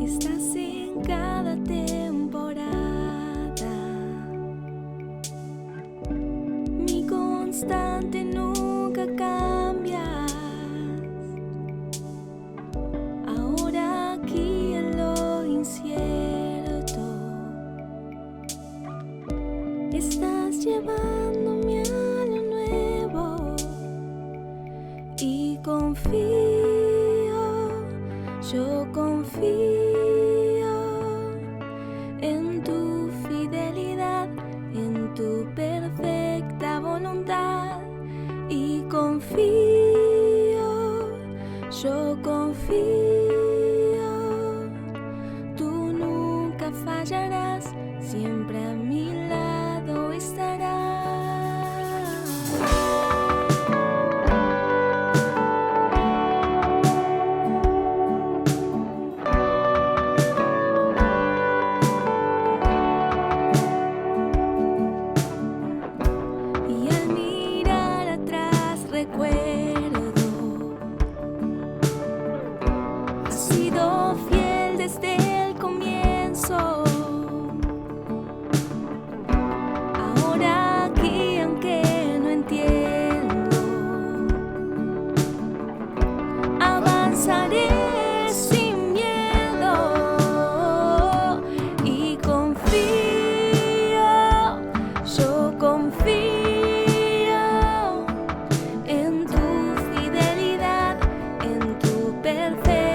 Estás en cada temporada, mi constante, nunca cambias. Ahora aquí en lo incierto, estás llevándome a lo nuevo y yo confío en tu fidelidad, en tu perfecta voluntad. Y yo confío, tú nunca fallarás, siempre a mi lado estarás. Fiel desde el comienzo. Ahora aquí, aunque no entiendo, avanzaré sin miedo y yo confío en tu fidelidad, en tu perfección.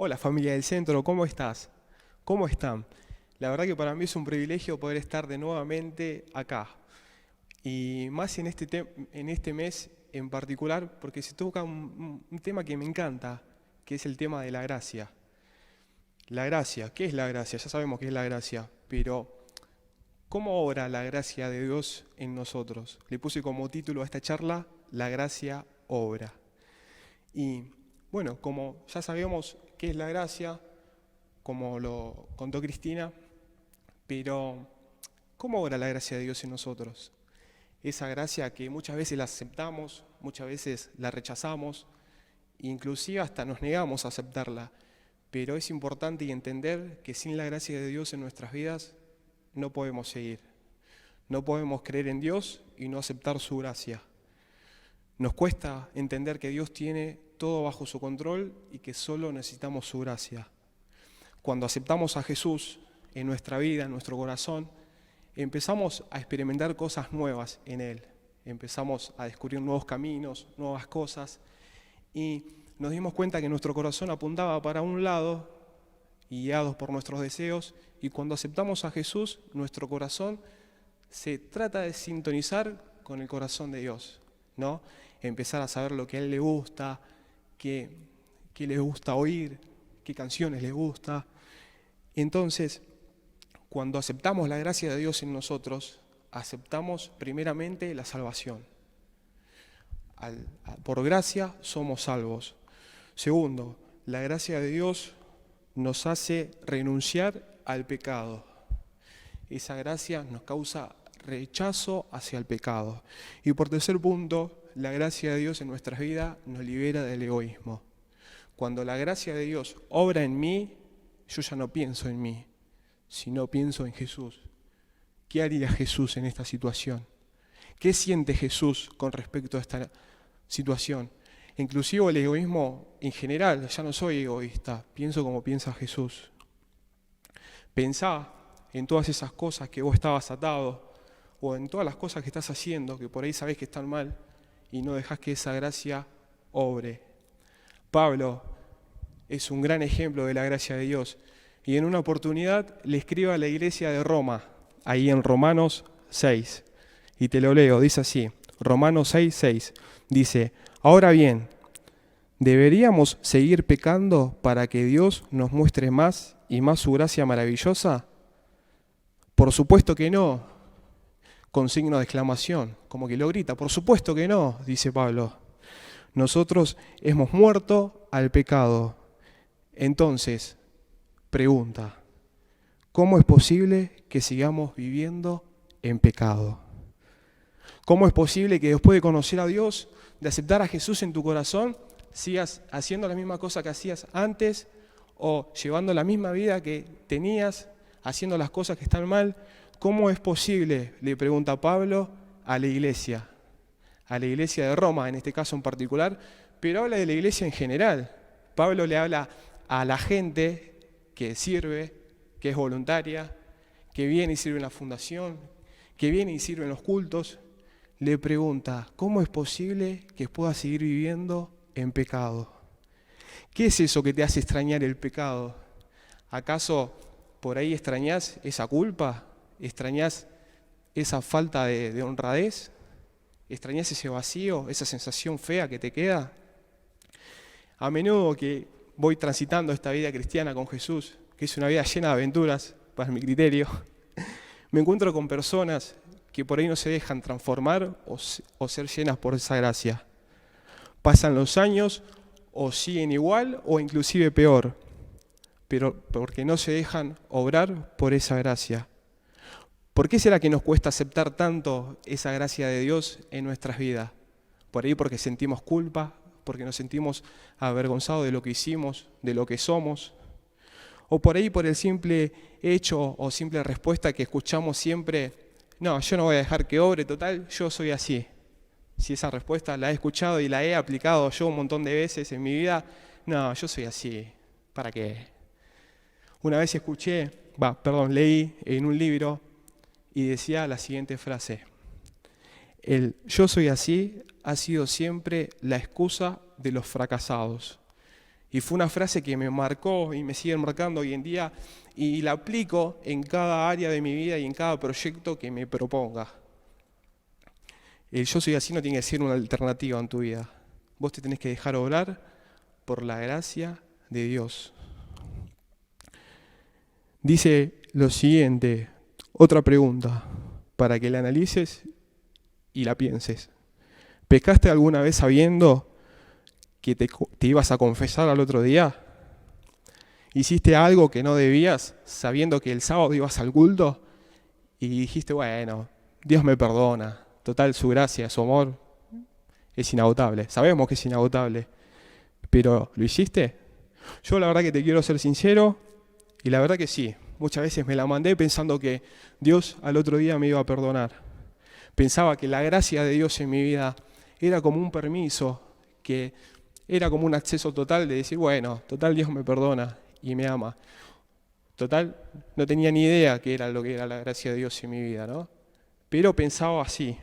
Hola familia del centro, ¿cómo estás? ¿Cómo están? La verdad que para mí es un privilegio poder estar de nuevamente acá. Y más en este mes en particular, porque se toca un tema que me encanta, que es el tema de la gracia. La gracia, ¿qué es la gracia? Ya sabemos qué es la gracia, pero ¿cómo obra la gracia de Dios en nosotros? Le puse como título a esta charla, La gracia obra. Y bueno, como ya sabemos qué es la gracia, como lo contó Cristina, pero ¿cómo obra la gracia de Dios en nosotros? Esa gracia que muchas veces la aceptamos, muchas veces la rechazamos, inclusive hasta nos negamos a aceptarla, pero es importante entender que sin la gracia de Dios en nuestras vidas no podemos seguir. No podemos creer en Dios y no aceptar su gracia. Nos cuesta entender que Dios tiene todo bajo su control y que solo necesitamos su gracia. Cuando aceptamos a Jesús en nuestra vida, en nuestro corazón, empezamos a experimentar cosas nuevas en Él. Empezamos a descubrir nuevos caminos, nuevas cosas, y nos dimos cuenta que nuestro corazón apuntaba para un lado, guiados por nuestros deseos, y cuando aceptamos a Jesús, nuestro corazón se trata de sintonizar con el corazón de Dios, ¿no? Empezar a saber lo que a Él le gusta, qué le gusta oír, qué canciones le gusta. Entonces, cuando aceptamos la gracia de Dios en nosotros, aceptamos primeramente la salvación. Por gracia somos salvos. Segundo, la gracia de Dios nos hace renunciar al pecado. Esa gracia nos causa rechazo hacia el pecado. Y por tercer punto, la gracia de Dios en nuestras vidas nos libera del egoísmo. Cuando la gracia de Dios obra en mí, yo ya no pienso en mí, sino pienso en Jesús. ¿Qué haría Jesús en esta situación? ¿Qué siente Jesús con respecto a esta situación? Inclusive el egoísmo en general, ya no soy egoísta, pienso como piensa Jesús. Pensá en todas esas cosas que vos estabas atado, o en todas las cosas que estás haciendo, que por ahí sabés que están mal, y no dejás que esa gracia obre. Pablo es un gran ejemplo de la gracia de Dios, y en una oportunidad le escribe a la iglesia de Roma, ahí en Romanos 6, y te lo leo, dice así, Romanos 6, 6, dice, ahora bien, ¿deberíamos seguir pecando para que Dios nos muestre más y más su gracia maravillosa? Por supuesto que no, con signo de exclamación, como que lo grita, por supuesto que no, dice Pablo. Nosotros hemos muerto al pecado. Entonces, pregunta, ¿cómo es posible que sigamos viviendo en pecado? ¿Cómo es posible que después de conocer a Dios, de aceptar a Jesús en tu corazón, sigas haciendo la misma cosa que hacías antes o llevando la misma vida que tenías, haciendo las cosas que están mal? ¿Cómo es posible? Le pregunta Pablo a la iglesia de Roma, en este caso en particular, pero habla de la iglesia en general. Pablo le habla a la gente que sirve, que es voluntaria, que viene y sirve en la fundación, que viene y sirve en los cultos. Le pregunta, ¿cómo es posible que puedas seguir viviendo en pecado? ¿Qué es eso que te hace extrañar el pecado? ¿Acaso por ahí extrañás esa culpa? ¿Extrañás esa falta de honradez? ¿Extrañás ese vacío, esa sensación fea que te queda? A menudo que voy transitando esta vida cristiana con Jesús, que es una vida llena de aventuras, para mi criterio, me encuentro con personas que por ahí no se dejan transformar o ser llenas por esa gracia. Pasan los años o siguen igual o inclusive peor, pero porque no se dejan obrar por esa gracia. ¿Por qué será que nos cuesta aceptar tanto esa gracia de Dios en nuestras vidas? Por ahí porque sentimos culpa, porque nos sentimos avergonzados de lo que hicimos, de lo que somos, o por ahí por el simple hecho o simple respuesta que escuchamos siempre, no, yo no voy a dejar que obre, total, yo soy así. Si esa respuesta la he escuchado y la he aplicado yo un montón de veces en mi vida, no, yo soy así, ¿para qué? Una vez leí en un libro y decía la siguiente frase, el yo soy así ha sido siempre la excusa de los fracasados. Y fue una frase que me marcó y me sigue marcando hoy en día y la aplico en cada área de mi vida y en cada proyecto que me proponga. El yo soy así no tiene que ser una alternativa en tu vida. Vos te tenés que dejar obrar por la gracia de Dios. Dice lo siguiente, otra pregunta, para que la analices y la pienses. ¿Pecaste alguna vez sabiendo que te ibas a confesar al otro día? ¿Hiciste algo que no debías sabiendo que el sábado ibas al culto? Y dijiste, bueno, Dios me perdona, total su gracia, su amor es inagotable. Sabemos que es inagotable, pero ¿lo hiciste? Yo la verdad que te quiero ser sincero y la verdad que sí. Muchas veces me la mandé pensando que Dios al otro día me iba a perdonar. Pensaba que la gracia de Dios en mi vida era como un permiso, que era como un acceso total de decir, bueno, total Dios me perdona y me ama. Total, no tenía ni idea qué era lo que era la gracia de Dios en mi vida, ¿no? Pero pensaba así.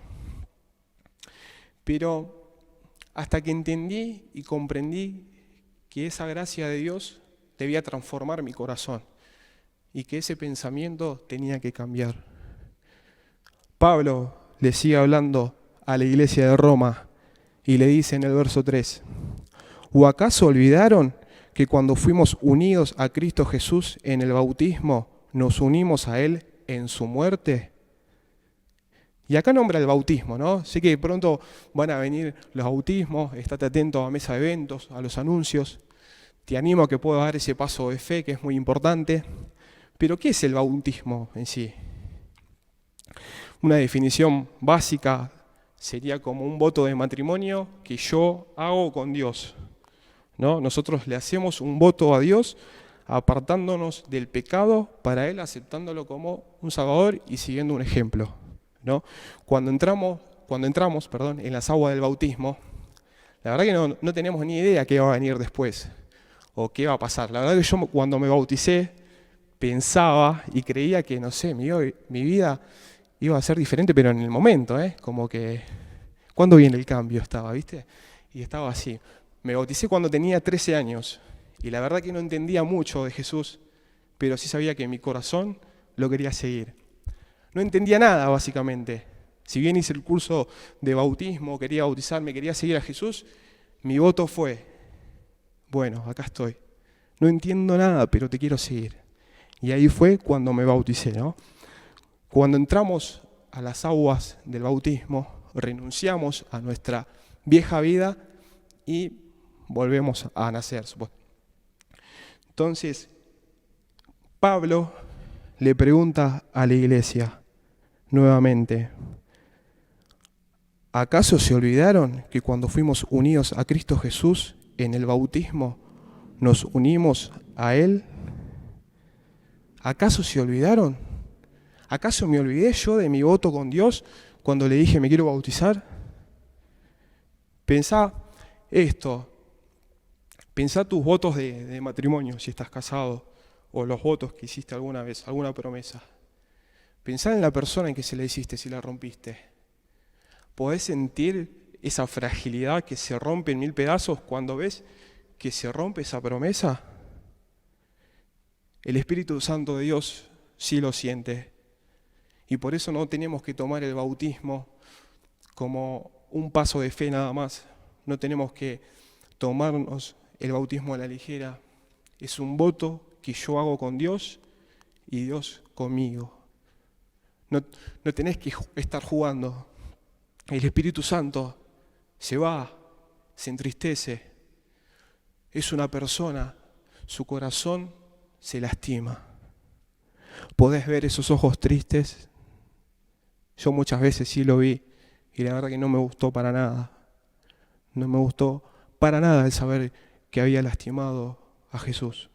Pero hasta que entendí y comprendí que esa gracia de Dios debía transformar mi corazón y que ese pensamiento tenía que cambiar. Pablo le sigue hablando a la iglesia de Roma y le dice en el verso 3, ¿o acaso olvidaron que cuando fuimos unidos a Cristo Jesús en el bautismo, nos unimos a Él en su muerte? Y acá nombra el bautismo, ¿no? Sé que pronto van a venir los bautismos, estate atento a mesa de eventos, a los anuncios. Te animo a que puedas dar ese paso de fe, que es muy importante. Pero ¿qué es el bautismo en sí? Una definición básica sería como un voto de matrimonio que yo hago con Dios, ¿no? Nosotros le hacemos un voto a Dios apartándonos del pecado para Él, aceptándolo como un Salvador y siguiendo un ejemplo, ¿no? Cuando entramos en las aguas del bautismo, la verdad que no teníamos ni idea qué iba a venir después o qué iba a pasar. La verdad que yo cuando me bauticé pensaba y creía que, no sé, mi vida iba a ser diferente, pero en el momento, como que, ¿cuándo viene el cambio? Estaba, ¿viste? Y estaba así. Me bauticé cuando tenía 13 años y la verdad que no entendía mucho de Jesús, pero sí sabía que mi corazón lo quería seguir. No entendía nada, básicamente. Si bien hice el curso de bautismo, quería bautizarme, quería seguir a Jesús, mi voto fue, bueno, acá estoy. No entiendo nada, pero te quiero seguir. Y ahí fue cuando me bauticé, ¿no? Cuando entramos a las aguas del bautismo, renunciamos a nuestra vieja vida y volvemos a nacer. Entonces, Pablo le pregunta a la iglesia nuevamente, ¿acaso se olvidaron que cuando fuimos unidos a Cristo Jesús en el bautismo nos unimos a Él? ¿Acaso se olvidaron? ¿Acaso me olvidé yo de mi voto con Dios cuando le dije me quiero bautizar? Pensá esto, pensá tus votos de matrimonio si estás casado o los votos que hiciste alguna vez, alguna promesa. Pensá en la persona en que se la hiciste si la rompiste. ¿Podés sentir esa fragilidad que se rompe en 1000 pedazos cuando ves que se rompe esa promesa? El Espíritu Santo de Dios sí lo siente. Y por eso no tenemos que tomar el bautismo como un paso de fe nada más. No tenemos que tomarnos el bautismo a la ligera. Es un voto que yo hago con Dios y Dios conmigo. No tenés que estar jugando. El Espíritu Santo se va, se entristece. Es una persona, su corazón se lastima. ¿Podés ver esos ojos tristes? Yo muchas veces sí lo vi y la verdad que no me gustó para nada. No me gustó para nada el saber que había lastimado a Jesús.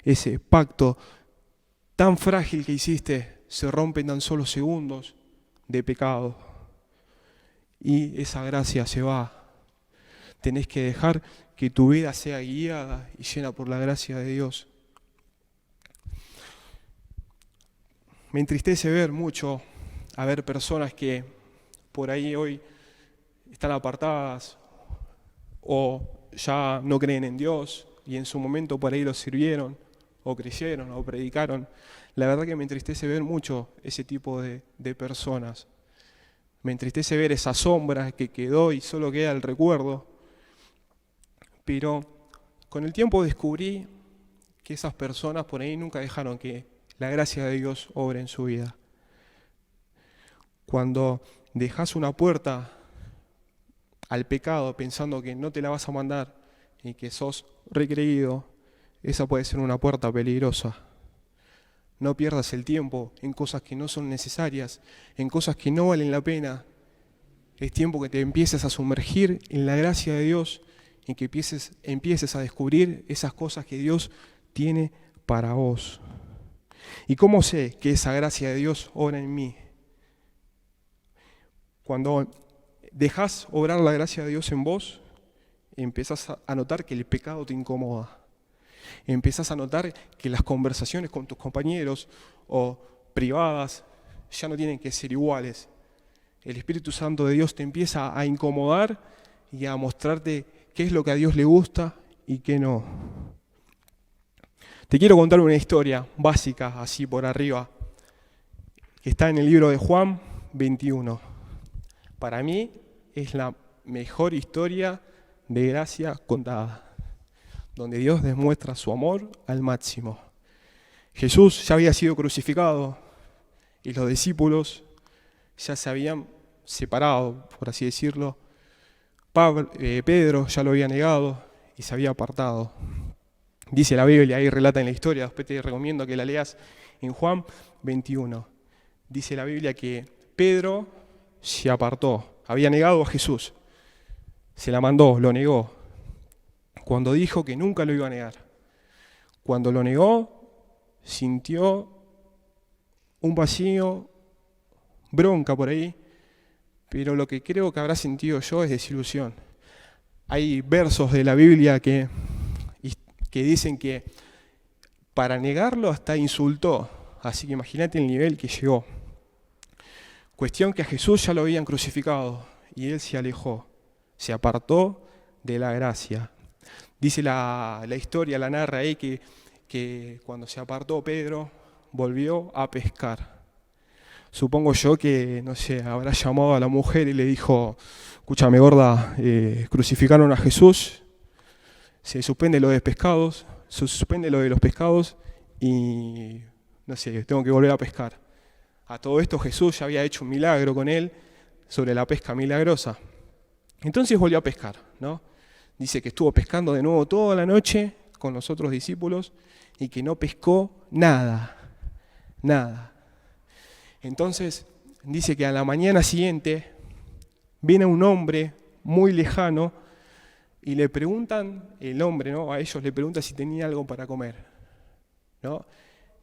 Ese pacto tan frágil que hiciste se rompe en tan solo segundos de pecado. Y esa gracia se va. Tenés que dejar que tu vida sea guiada y llena por la gracia de Dios. Me entristece ver mucho a ver personas que por ahí hoy están apartadas o ya no creen en Dios y en su momento por ahí los sirvieron o creyeron o predicaron. La verdad que me entristece ver mucho ese tipo de personas. Me entristece ver esa sombra que quedó y solo queda el recuerdo. Pero con el tiempo descubrí que esas personas por ahí nunca dejaron que la gracia de Dios obre en su vida. Cuando dejas una puerta al pecado pensando que no te la vas a mandar y que sos recreído, esa puede ser una puerta peligrosa. No pierdas el tiempo en cosas que no son necesarias, en cosas que no valen la pena. Es tiempo que te empieces a sumergir en la gracia de Dios y que empieces a descubrir esas cosas que Dios tiene para vos. ¿Y cómo sé que esa gracia de Dios obra en mí? Cuando dejás obrar la gracia de Dios en vos, empezás a notar que el pecado te incomoda. Empezás a notar que las conversaciones con tus compañeros o privadas ya no tienen que ser iguales. El Espíritu Santo de Dios te empieza a incomodar y a mostrarte qué es lo que a Dios le gusta y qué no. Te quiero contar una historia básica, así por arriba, que está en el libro de Juan 21. Para mí es la mejor historia de gracia contada, donde Dios demuestra su amor al máximo. Jesús ya había sido crucificado y los discípulos ya se habían separado, por así decirlo. Pedro ya lo había negado y se había apartado. Dice la Biblia, ahí relata en la historia, después te recomiendo que la leas en Juan 21. Dice la Biblia que Pedro se apartó, había negado a Jesús, se la mandó, lo negó, cuando dijo que nunca lo iba a negar. Cuando lo negó, sintió un vacío, bronca por ahí, pero lo que creo que habrá sentido yo es desilusión. Hay versos de la Biblia que dicen que para negarlo hasta insultó, así que imagínate el nivel que llegó. Cuestión que a Jesús ya lo habían crucificado y él se alejó, se apartó de la gracia. Dice la historia, la narra ahí que cuando se apartó Pedro volvió a pescar. Supongo yo que, no sé, habrá llamado a la mujer y le dijo: escúchame gorda, crucificaron a Jesús, se suspende lo de pescados, se suspende lo de los pescados y, no sé, tengo que volver a pescar. A todo esto Jesús ya había hecho un milagro con él sobre la pesca milagrosa. Entonces volvió a pescar, ¿no? Dice que estuvo pescando de nuevo toda la noche con los otros discípulos y que no pescó nada. Entonces dice que a la mañana siguiente viene un hombre muy lejano y le preguntan, el hombre, ¿no? A ellos le pregunta si tenía algo para comer, ¿no?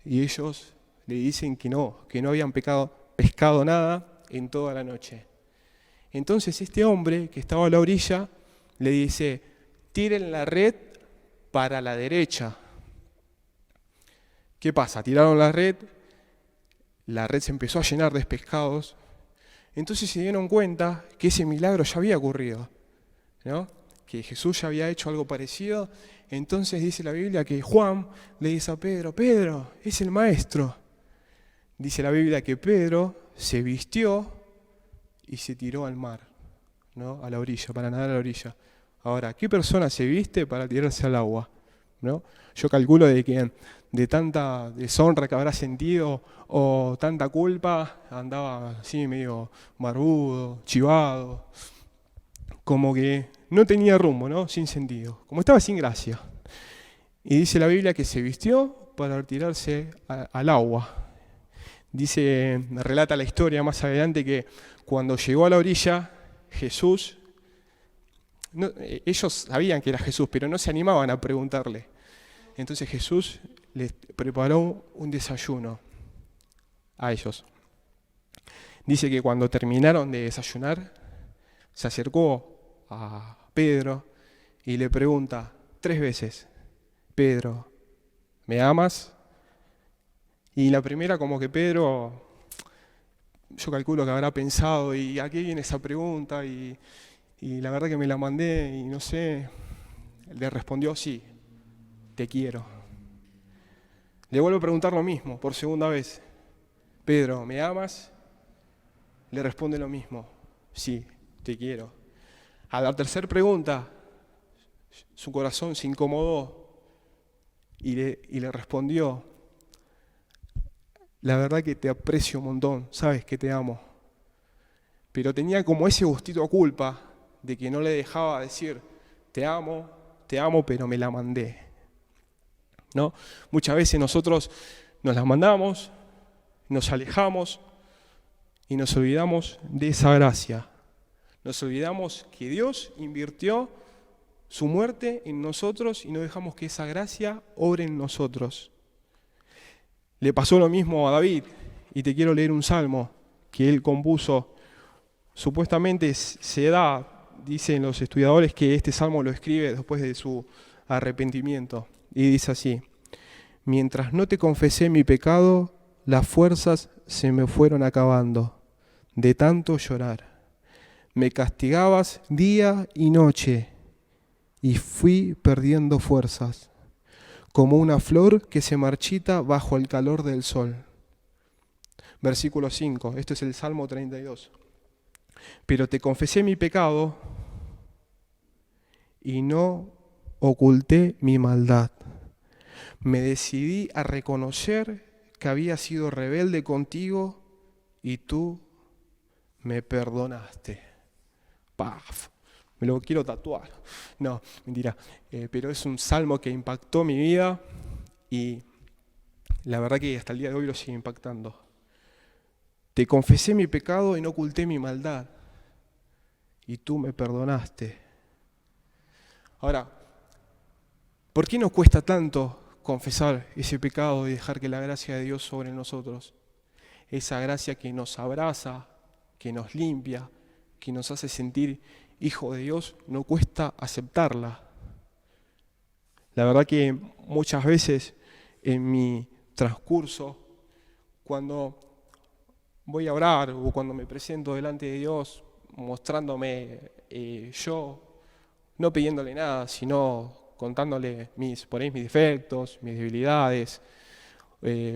Y ellos le dicen que no habían pescado nada en toda la noche. Entonces este hombre que estaba a la orilla le dice: tiren la red para la derecha. ¿Qué pasa? Tiraron la red se empezó a llenar de pescados. Entonces se dieron cuenta que ese milagro ya había ocurrido, ¿no? Que Jesús ya había hecho algo parecido. Entonces dice la Biblia que Juan le dice a Pedro: Pedro, es el maestro. Dice la Biblia que Pedro se vistió y se tiró al mar, ¿no? A la orilla, para nadar a la orilla. Ahora, ¿qué persona se viste para tirarse al agua, ¿no? Yo calculo de que de tanta deshonra que habrá sentido o tanta culpa, andaba así medio barbudo, chivado, como que no tenía rumbo, ¿no? Sin sentido, como estaba sin gracia. Y dice la Biblia que se vistió para tirarse al agua. Relata la historia más adelante que cuando llegó a la orilla, Jesús, ellos sabían que era Jesús, pero no se animaban a preguntarle. Entonces Jesús les preparó un desayuno a ellos. Dice que cuando terminaron de desayunar, se acercó a Pedro y le pregunta 3 veces: Pedro, ¿me amas? Y la primera, como que Pedro, yo calculo que habrá pensado: ¿y a qué viene esa pregunta? Y la verdad que me la mandé y no sé, Le respondió, sí, te quiero. Le vuelvo a preguntar lo mismo, por segunda vez. Pedro, ¿me amas? Le responde lo mismo, sí, te quiero. A la tercera pregunta, su corazón se incomodó y le respondió, la verdad que te aprecio un montón, sabes que te amo. Pero tenía como ese gustito a culpa de que no le dejaba decir, te amo, pero me la mandé. ¿No? Muchas veces nosotros nos la mandamos, nos alejamos y nos olvidamos de esa gracia. Nos olvidamos que Dios invirtió su muerte en nosotros y no dejamos que esa gracia obre en nosotros. Le pasó lo mismo a David, y te quiero leer un salmo que él compuso. Supuestamente se da, dicen los estudiadores, que este salmo lo escribe después de su arrepentimiento. Y dice así, mientras no te confesé mi pecado, las fuerzas se me fueron acabando de tanto llorar. Me castigabas día y noche y fui perdiendo fuerzas, como una flor que se marchita bajo el calor del sol. Versículo 5, esto es el Salmo 32. Pero te confesé mi pecado y no oculté mi maldad. Me decidí a reconocer que había sido rebelde contigo y tú me perdonaste. ¡Paf! Me lo quiero tatuar. No, mentira. Pero es un salmo que impactó mi vida y la verdad que hasta el día de hoy lo sigue impactando. Te confesé mi pecado y no oculté mi maldad y tú me perdonaste. Ahora, ¿por qué nos cuesta tanto confesar ese pecado y dejar que la gracia de Dios sobre nosotros? Esa gracia que nos abraza, que nos limpia, que nos hace sentir hijo de Dios, no cuesta aceptarla. La verdad que muchas veces en mi transcurso, cuando voy a orar o cuando me presento delante de Dios, mostrándome yo, no pidiéndole nada, sino contándole por ahí mis defectos, mis debilidades,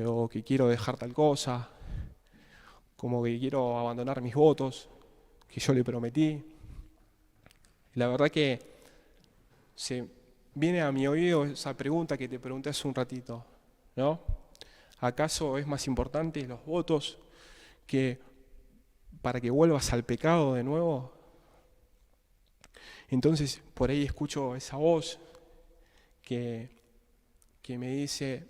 o que quiero dejar tal cosa, como que quiero abandonar mis votos que yo le prometí. La verdad que se viene a mi oído esa pregunta que te pregunté hace un ratito, ¿no? ¿Acaso es más importante los votos que para que vuelvas al pecado de nuevo? Entonces por ahí escucho esa voz que me dice,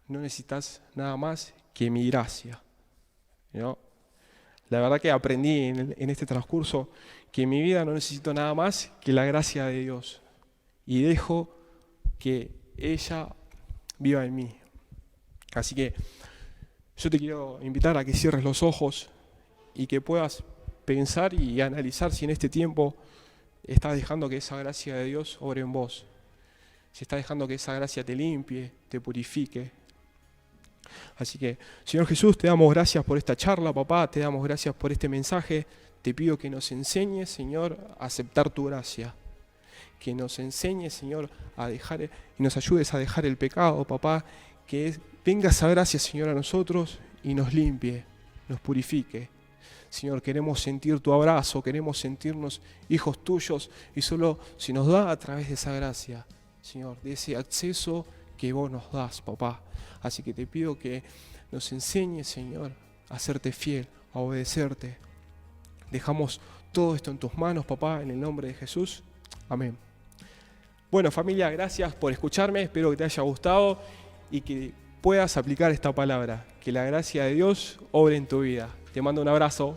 no necesitas nada más que mi gracia, ¿no? La verdad que aprendí en este transcurso que en mi vida no necesito nada más que la gracia de Dios y dejo que ella viva en mí. Así que yo te quiero invitar a que cierres los ojos y que puedas pensar y analizar si en este tiempo estás dejando que esa gracia de Dios obre en vos. Si estás dejando que esa gracia te limpie, te purifique. Así que, Señor Jesús, te damos gracias por esta charla, papá, te damos gracias por este mensaje. Te pido que nos enseñes, Señor, a aceptar tu gracia. Que nos enseñes, Señor, a dejar y nos ayudes a dejar el pecado, papá. Que venga esa gracia, Señor, a nosotros y nos limpie, nos purifique. Señor, queremos sentir tu abrazo, queremos sentirnos hijos tuyos y solo se nos da a través de esa gracia, Señor, de ese acceso que vos nos das, papá. Así que te pido que nos enseñes, Señor, a serte fiel, a obedecerte. Dejamos todo esto en tus manos, papá, en el nombre de Jesús. Amén. Bueno, familia, gracias por escucharme. Espero que te haya gustado y que puedas aplicar esta palabra. Que la gracia de Dios obre en tu vida. Te mando un abrazo.